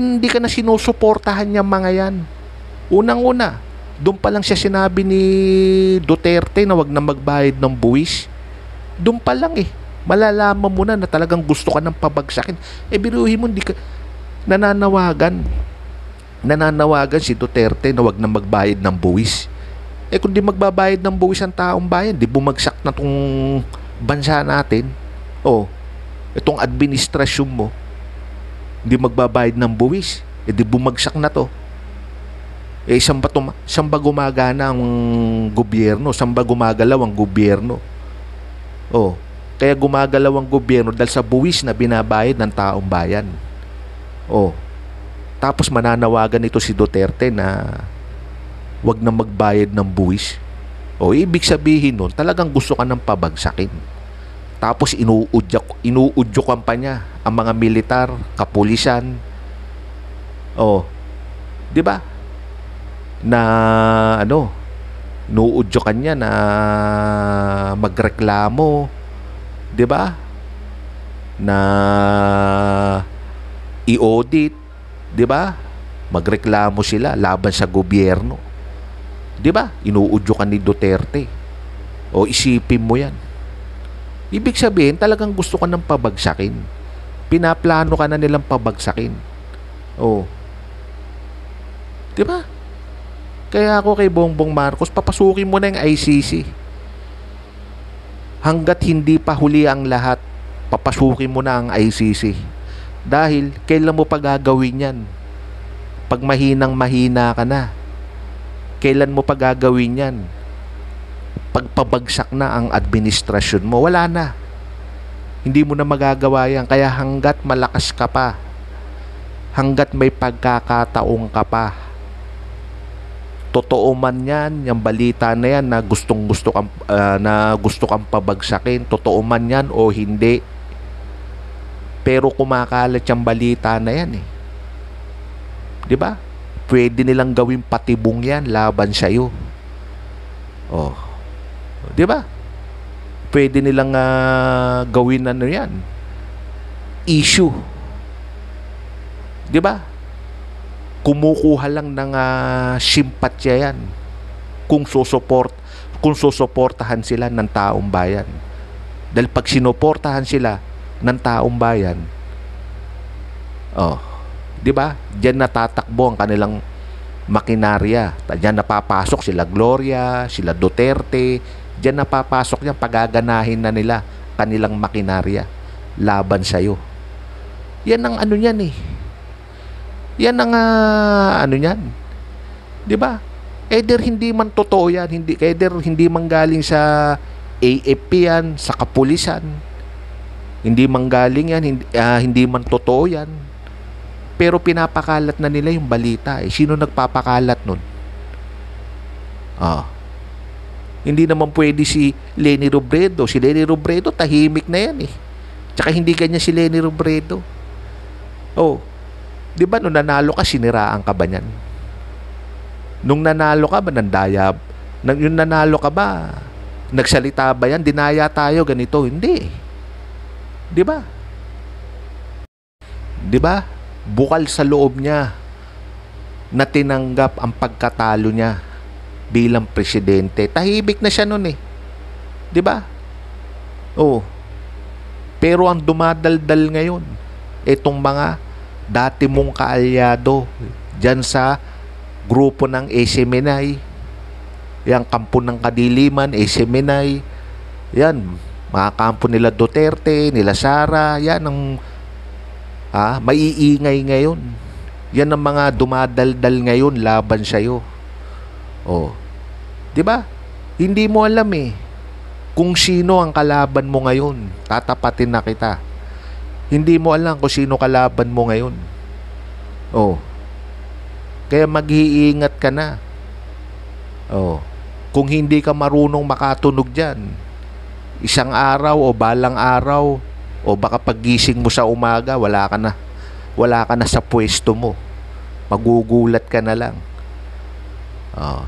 hindi ka na sinusuportahan niya mga yan. Unang-una, doon pa lang siya sinabi ni Duterte na wag na magbayad ng buwis. Doon pa lang malalaman mo na talagang gusto ka ng pabagsakin. Biruhin mo, hindi ka nananawagan si Duterte na wag na magbayad ng buwis. Kung di magbabayad ng buwis ang taong bayan, di bumagsak na tong bansa natin. Itong administrasyon mo, di magbabayad ng buwis, di bumagsak na to. Saan ba gumagana ang gobyerno? Saan ba gumagalaw ang gobyerno? Kaya gumagalaw ang gobyerno dahil sa buwis na binabayad ng taong bayan. Tapos mananawagan ito si Duterte na wag na magbayad ng buwis. Ibig sabihin nun, talagang gusto ka ng pabagsakin. Tapos inuudyokan pa niya ang mga militar, kapulisan. Di ba? Na nuudyokan niya na magreklamo, 'di ba? Na i-audit, 'di ba? Magreklamo sila laban sa gobyerno. 'Di ba? Inuudyokan ni Duterte. Isipin mo 'yan. Ibig sabihin, talagang gusto ka ng pabagsakin. Pinaplano ka na nilang pabagsakin. 'Di ba? Kaya ako kay Bongbong Marcos, papasukin mo na yung ICC. Hanggat hindi pa huli ang lahat, papasukin mo na ang ICC. Dahil, kailan mo pa gagawin yan? Pag mahinang-mahina ka na. Kailan mo pa gagawin yan? Pag pabagsak na ang administrasyon mo, wala na. Hindi mo na magagawa yan. Kaya hanggat malakas ka pa, hanggat may pagkakataong ka pa, totoo man yan, yung balita na yan na gusto kang pabagsakin, totoo man yan o hindi. Pero kumakalat yung balita na yan 'Di ba? Pwede nilang gawing patibong yan laban sa iyo. 'Di ba? Pwede nilang gawin yan. Issue. 'Di ba? Kumukuha lang ng simpatya yan kung susuportahan sila ng taong bayan. Dahil pag sinuportahan sila ng taong bayan, 'di ba? Diyan natatakbo ang kanilang makinarya. Diyan napapasok sila Gloria, sila Duterte, diyan napapasok yan, pagaganahin na nila kanilang makinarya laban sa iyo. Yan ang yan Yan ang yan. 'Di ba? Either hindi man totoo yan, hindi man galing sa AFP yan, sa kapulisan. Hindi man galing yan, hindi man totoo yan. Pero pinapakalat na nila yung balita. Sino nagpapakalat nun? Hindi naman pwede si Leni Robredo. Si Leni Robredo tahimik na yan Tsaka hindi kanya si Leni Robredo. 'Di ba nung nanalo ka, siniraan ka ba niyan? Nung nanalo ka ba, yung nanalo ka ba, nagsalita ba yan? Dinaya tayo, ganito. Hindi. 'Di ba? 'Di ba? Bukal sa loob niya na tinanggap ang pagkatalo niya bilang presidente. Tahimik na siya noon 'Di ba? Pero ang dumadaldal ngayon, itong mga dati mong kaalyado dyan sa grupo ng SMNI, yung kampo ng Kadiliman, SMNI, yan, mga kampo nila Duterte, nila Sara, yan ang maiingay ngayon. Yan ang mga dumadaldal ngayon laban sa'yo. 'Di ba? Hindi mo alam kung sino ang kalaban mo ngayon. Tatapatin na kita. Hindi mo alam kung sino kalaban mo ngayon. Kaya mag-iingat ka na. Kung hindi ka marunong makatunog dyan, isang araw o balang araw, o baka paggising mo sa umaga, wala ka na sa pwesto mo. Magugulat ka na lang.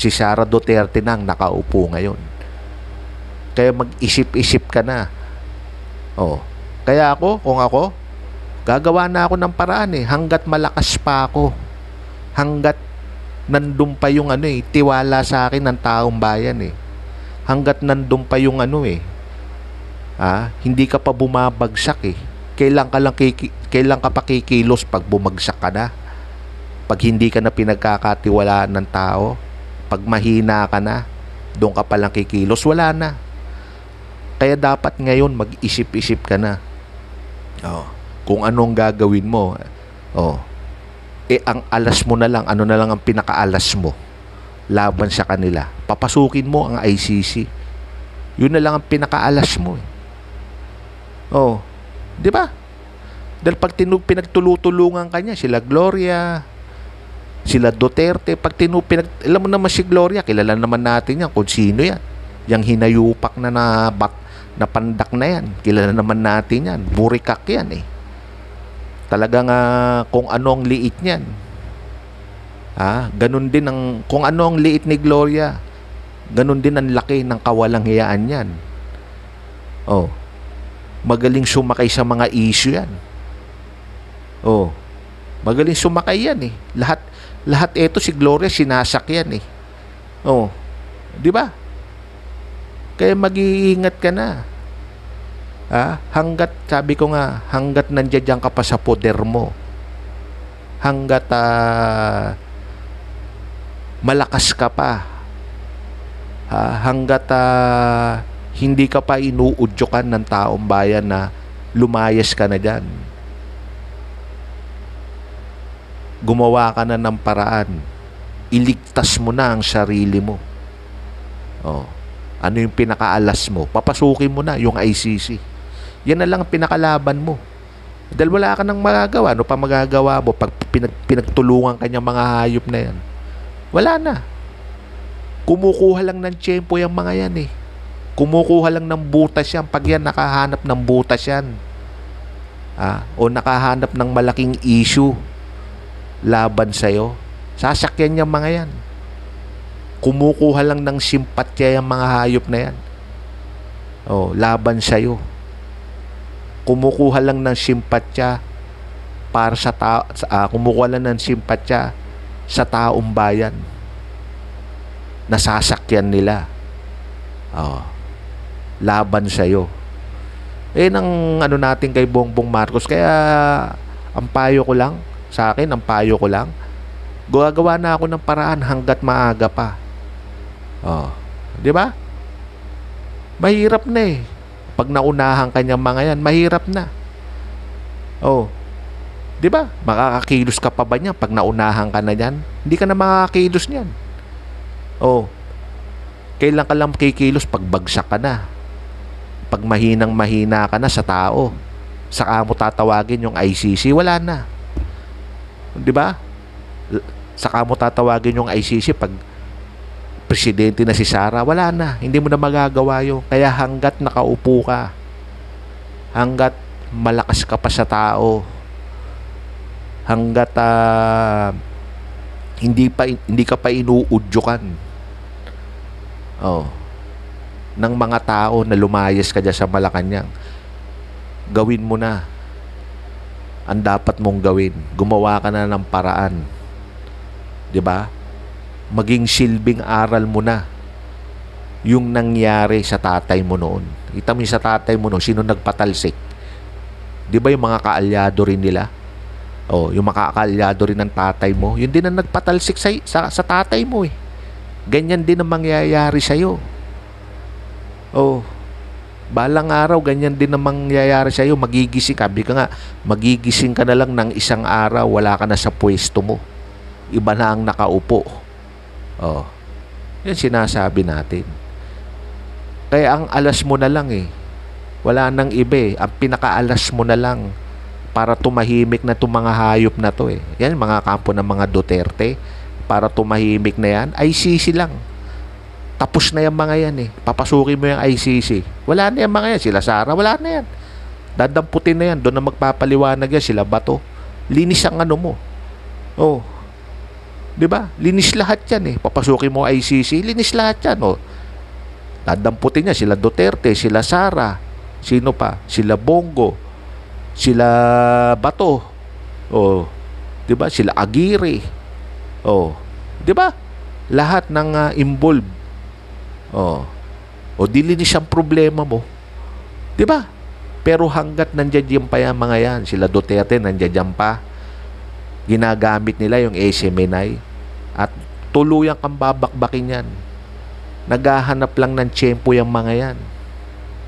Si Sara Duterte nang nakaupo ngayon. Kaya mag-isip-isip ka na. Kaya kung Gagawa na ako ng paraan eh, hanggat malakas pa ako. Hanggat nandun pa yung tiwala sa akin ng taong bayan eh. Hanggat nandun pa yung hindi ka pa bumabagsak eh. Kailan ka pa kikilos pag bumagsak ka na? Pag hindi ka na pinagkakatiwalaan ng tao, pag mahina ka na, doon ka palang kikilos, wala na. Kaya dapat ngayon mag-isip-isip ka na. Kung anong gagawin mo. Ang alas mo na lang, ano na lang ang pinakaalas mo laban sa kanila. Papasukin mo ang ICC. Yun na lang ang pinakaalas mo eh. Di ba? Dahil pag pinagtulutulungan kanya, sila Gloria, sila Duterte, alam mo naman si Gloria, kilala naman natin yan kung sino yan. Yang hinayupak na pandak na yan, kilala naman natin yan. Burikak yan eh. Talagang kung ano ang liit niyan. Ganun din kung ano ang liit ni Gloria, ganun din ang laki ng kawalang hiyaan niyan. Magaling sumakay sa mga issue yan. Magaling sumakay yan eh. Lahat ito si Gloria sinasakyan eh. Di ba? Kaya mag-iingat ka na. Hanggat, sabi ko nga, hanggat nandiyan ka pa sa poder mo, hanggat malakas ka pa, hanggat hindi ka pa inuudyokan ng taong bayan na lumayas ka na dyan. Gumawa ka na ng paraan. Iligtas mo na ang sarili mo. Ano yung pinakaalas mo? Papasukin mo na yung ICC. Yan na lang ang pinakalaban mo. Dahil wala ka nang magagawa. Ano pa magagawa mo pag pinagtulungan kanyang mga hayop na yan? Wala na. Kumukuha lang ng tiyempo yung mga yan eh. Kumukuha lang ng butas yan. Pag yan nakahanap ng butas yan, o nakahanap ng malaking issue laban sa'yo, sasakyan yung mga yan. Kumukuha lang ng simpatya yung mga hayop na yan. Laban sa'yo. Kumukuha lang ng simpatya para sa kumukuha lang ng simpatya sa taong bayan. Nasasakyan nila. Laban sa'yo. Ang natin kay Bongbong Marcos. Kaya ang payo ko lang, sa akin, ang payo ko lang, gagawa na ako ng paraan hanggat maaga pa. Di ba? Mahirap na eh. Pag naunahan kanyang mga yan, mahirap na. Di ba? Makakakilos ka pa ba niyan pag naunahan ka na yan? Hindi ka na makakakilos niyan. Kailan ka lang kikilos pag bagsak ka na? Pag mahina ka na sa tao, saka mo tatawagin yung ICC, wala na. Di ba? Saka mo tatawagin yung ICC pag presidente na si Sara, wala na. Hindi mo na magagawa yun. Kaya hanggat nakaupo ka, hanggat malakas ka pa sa tao, hanggat hindi ka pa inuudyokan ng mga tao na lumayas ka dyan sa Malacanang, gawin mo na ang dapat mong gawin. Gumawa ka na ng paraan. Di ba? Maging silbing aral mo na yung nangyari sa tatay mo noon. Kita mo sa tatay mo noon, sino nagpatalsik? Di ba yung mga kaalyado rin nila? Yung mga kaalyado rin ng tatay mo, yun din ang nagpatalsik sa tatay mo eh. Ganyan din ang mangyayari sa'yo. Balang araw, ganyan din ang mangyayari sa'yo. Magigising ka. Sabi ka nga, magigising ka na lang ng isang araw, wala ka na sa pwesto mo. Iba na ang nakaupo. Yan sinasabi natin. Kaya ang alas mo na lang eh. Wala nang iba eh. Ang pinakaalas mo na lang para tumahimik na itong mga hayop na to eh. Yan, mga kampo ng mga Duterte. Para tumahimik na yan, ICC lang. Tapos na yung mga yan eh. Papasukin mo yung ICC. Wala na yung mga yan. Sila Sara, wala na yan. Dadamputin na yan. Doon na magpapaliwanag yan. Sila Bato. Linis ang ano mo. Diba? Linis lahat yan eh. Papasukin mo ICC, linis lahat yan. Dadamputin niya. Sila Duterte, sila Sara. Sino pa? Sila Bongo. sila Bato, oh, 'di ba? Sila Aguirre. Oh, 'di ba? Lahat ng involved. Oh. O dili ni siyang problema mo. 'Di ba? Pero hangga't nandiyan pa yung mga yan, sila Duterte nandiyan pa. Ginagamit nila yung SMNI at tuluyang kang babakbakin yan. Naghahanap lang ng tiyempo yung mga yan.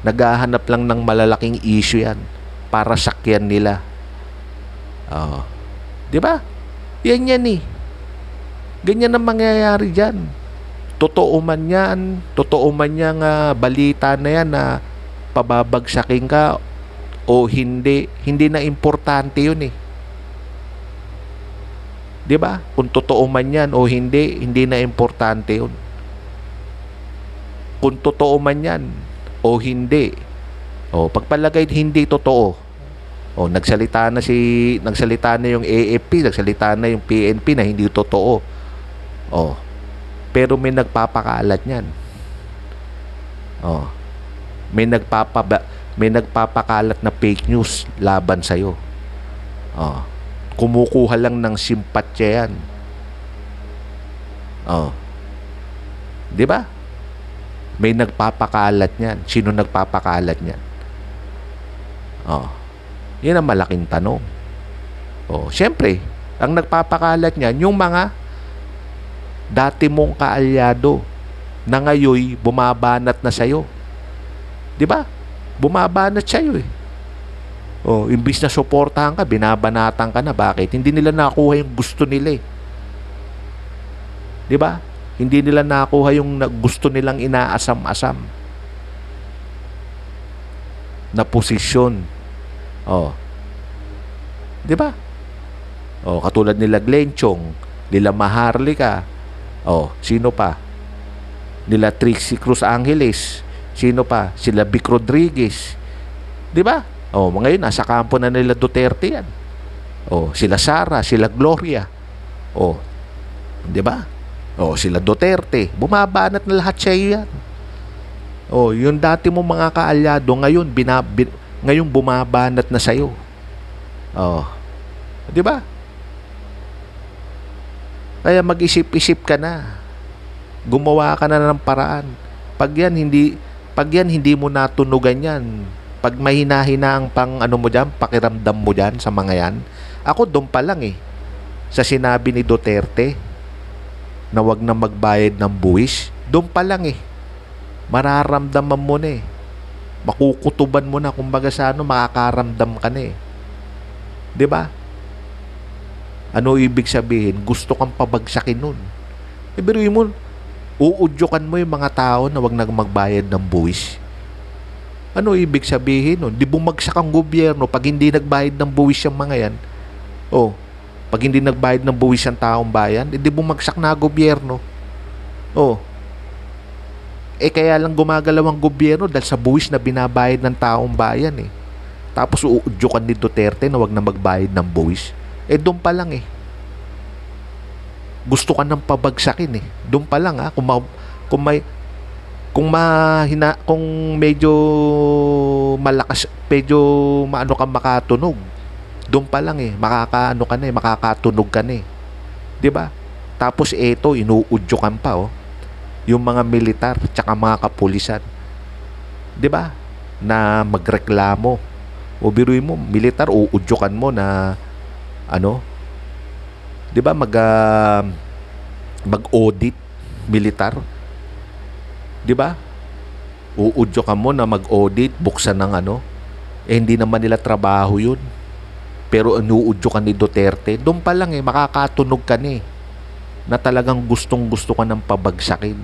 Naghahanap lang ng malalaking issue yan para sakyan nila. Oh. 'Di ba? Yan eh. Ganyan ang mangyayari diyan. Totoo man yan balita na yan na pababagsakin ka o hindi na importante yun eh. 'Di ba? Kung totoo man yan o hindi na importante yun. Kung totoo man yan o hindi, o pagpalagay hindi totoo, o nagsalita na yung AFP, nagsalita na yung PNP na hindi totoo. O, pero may nagpapakalat niyan. Oh. May nagpapakalat na fake news laban sa iyo. Oh. Kumukuha lang ng simpatya yan. Oh. 'Di ba? May nagpapakalat niyan. Sino nagpapakalat niyan? Oh. 'Yan ang malaking tanong. Oh, syempre, ang nagpapakalat niyan yung mga dati mong kaalyado na ngayon bumabanat na sa'yo. 'Di ba? Bumabanat sa'yo eh. Oh, imbis na suportahan ka, binabanatan ka na. Bakit? Hindi nila nakuha yung gusto nila eh. 'Di ba? Hindi nila nakuha yung gusto nilang inaasam-asam na posisyon. Oh. 'Di ba? Oh, katulad nila Glenchong, nila Maharlika. Oh, sino pa? Nila Trixie Cruz Angeles. Sino pa? Sila Vic Rodriguez. 'Di ba? Oh, ngayon nasa kampo na nila Duterte yan. Oh, sila Sara, sila Gloria. Oh. 'Di ba? Oh, sila Duterte. Bumabanat na lahat sa iyo yan. Oh, yung dati mo mga kaalyado ngayon ngayon bumabanat na sa iyo. Oh. 'Di ba? Kaya mag-isip-isip ka na. Gumawa ka na ng paraan. Pag yan hindi mo natunugan yan. Pag mahina-hina ang pakiramdam mo dyan sa mga yan. Ako doon pa lang eh. Sa sinabi ni Duterte na wag na magbayad ng buwis, doon pa lang eh. Mararamdaman mo na eh. Makukutuban mo na, kumbaga sa makakaramdam ka na eh. 'Di ba? Ano ibig sabihin? Gusto kang pabagsakin nun. Biruin mo, uudyokan mo yung mga tao na wag na magbayad ng buwis. Ano ibig sabihin nun? Di bumagsak ang gobyerno pag hindi nagbayad ng buwis yung mga yan. Oh, pag hindi nagbayad ng buwis ang taong bayan, di bumagsak na gobyerno. Oh, kaya lang gumagalaw ang gobyerno dahil sa buwis na binabayad ng taong bayan eh. Tapos uudyokan ni Duterte na wag na magbayad ng buwis. Doon pa lang eh. Gusto ka nang pabagsakin eh. Doon pa lang kung medyo malakas, medyo maano ka makatunog. Doon pa lang eh, makakatunog ka na eh. 'Di ba? Tapos inuudyokan pa oh. Yung mga militar tsaka mga kapulisan. 'Di ba? Na magreklamo. O biruin mo, militar uudyokan mo na 'di ba mag-audit militar, 'di ba? Uudyokan mo na mag-audit, buksan ng hindi naman nila trabaho 'yun. Pero inuudyokan ni Duterte, doon pa lang makakatunog ka na na talagang gustong-gusto ka ng pabagsakin.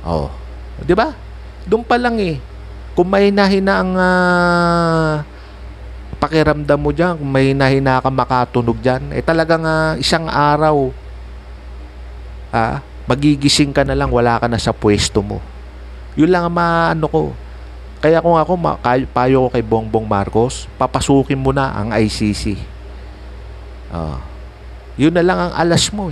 Oh, 'di ba? Doon pa lang kung may nahina ang pakiramdam mo dyan, kung may nahina ka makatunog dyan, talagang isang araw magigising ka na lang, wala ka na sa pwesto mo. Yun lang ang ko. Kaya kung ako, payo ko kay Bongbong Marcos, papasukin mo na ang ICC. Yun na lang ang alas mo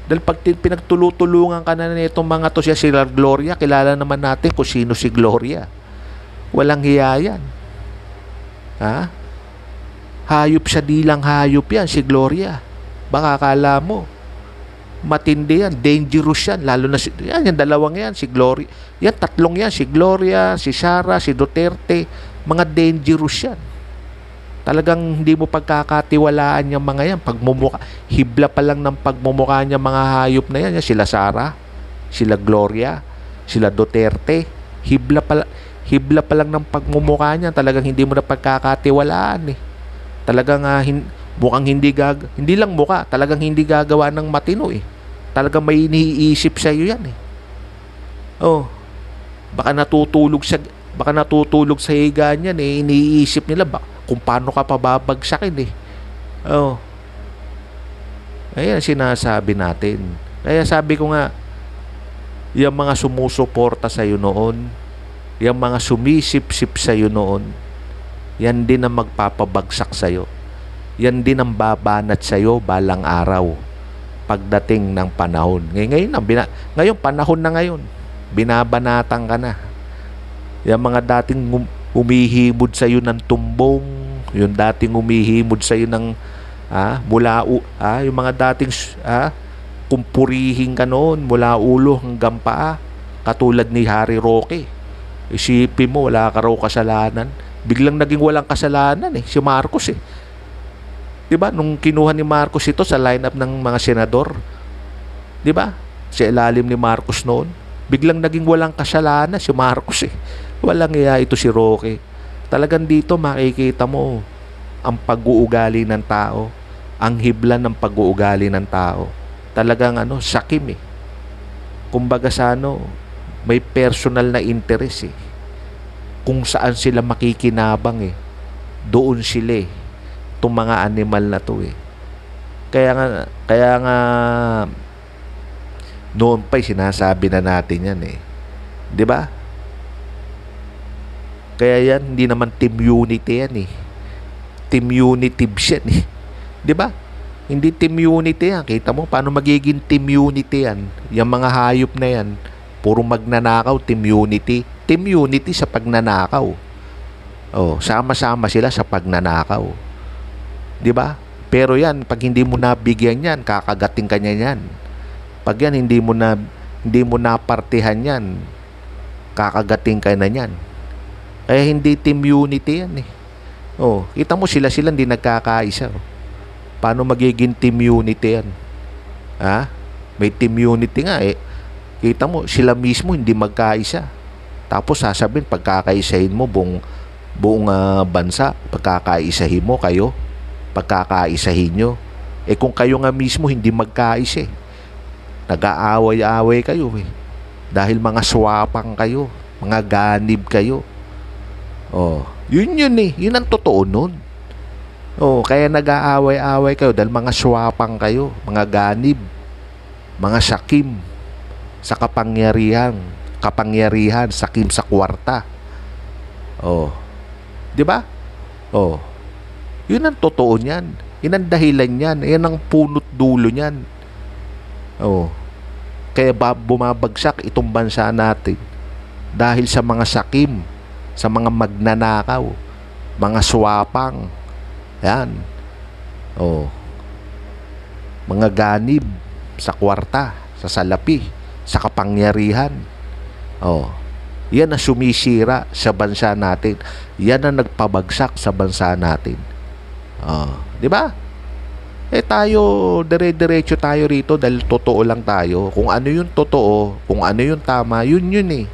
Dahil pag pinagtulutulungan ka na nitong mga to, sila Gloria, kilala naman natin kung sino si Gloria. Walang hiya yan. Hayop siya, di lang hayop yan, si Gloria. Baka akala mo, matindi yan, dangerous yan, lalo na yan, yung dalawang yan, si Gloria, yan, tatlong yan, si Gloria, si Sara, si Duterte, mga dangerous yan. Talagang hindi mo pagkakatiwalaan yung mga yan. Pagmumuka, hibla pa lang ng pagmumuka niya mga hayop na yan. Sila Sara, sila Gloria, sila Duterte. Hibla pa lang ng pagmumuka niya. Talagang hindi mo na pagkakatiwalaan eh. Talagang mukhang hindi lang mukha, talagang hindi gagawa ng matino eh. Talagang may iniisip sa iyo yan eh. Oh. Baka natutulog sa higa niyan eh, iniisip nila kung paano ka pababagsakin eh. Oh. Ayan sinasabi natin. Kaya sabi ko nga, yung mga sumusuporta sa iyo noon, yung mga sumisip-sip sa iyo noon, yan din ang magpapabagsak sa iyo. Yan din ang babanat sa iyo balang araw pagdating ng panahon. Ngayon panahon na ngayon, binabanatan ka na. Yung mga dating umihimod sa iyo ng tumbong, yung dating umihimod sa iyo ng yung mga dating kumpurihin ka noon mula ulo hanggang paa, katulad ni Harry Roque. Isipin mo, wala ka raw kasalanan. Biglang naging walang kasalanan eh, si Marcos eh. 'Di ba? Nung kinuha ni Marcos ito sa lineup ng mga senador, 'di ba? Sa ilalim ni Marcos noon, biglang naging walang kasalanan si Marcos eh. Walang iya ito si Roque. Talagang dito makikita mo ang pag-uugali ng tao, ang hibla ng pag-uugali ng tao. Talagang sakim eh. Kumbaga sa may personal na interest eh. Kung saan sila makikinabang eh. Doon sila eh. Itong mga animal na to eh. Kaya nga noon pa'y sinasabi na natin yan eh. 'Di ba? Kaya yan, hindi naman team unity yan eh. Team unity yan eh. 'Di ba? Hindi team unity yan. Kita mo paano magiging team unity yan? Yung mga hayop na yan, puro magnanakaw, team unity. Team unity sa pagnanakaw. Oh, sama-sama sila sa pagnanakaw. 'Di ba? Pero yan, pag hindi mo nabigyan yan, kakagating ka niya yan. Pag yan hindi mo napartihan yan, kakagating ka na yan. Kaya hindi team unity yan eh. Oh, kita mo sila hindi nagkakaisa. Oh. Paano magiging team unity yan? Ha? May team unity nga eh. Kita mo sila mismo hindi magkaisa. Tapos sasabihin pagkakaisahin mo buong bansa, pagkakaisahin mo kayo, pagkakaisahin nyo. Eh kung kayo nga mismo hindi magkaisa eh. Nag-aaway-aaway kayo eh. Dahil mga swapang kayo, mga ganib kayo. Oh, yun eh. Yun ang totoo nun. Oh, kaya nag-aaway-aaway kayo dahil mga swapang kayo, mga ganib, mga sakim sa kapangyarihan, sakim sa kwarta. Oh. 'Di ba? Oh. Yun ang totoo niyan. Yun ang dahilan niyan. Yan ang punot dulo niyan. Oh. Kaya bumabagsak itong bansa natin dahil sa mga sakim, sa mga magnanakaw, mga swapang. Yan. Oh. Mga ganib sa kwarta, sa salapi, sa kapangyarihan. Oh. Yan ang sumisira sa bansa natin. Yan ang nagpabagsak sa bansa natin. Oh, 'di ba? Eh tayo, dire-diretso tayo rito dahil totoo lang tayo. Kung ano yung totoo, kung ano yung tama, yun eh.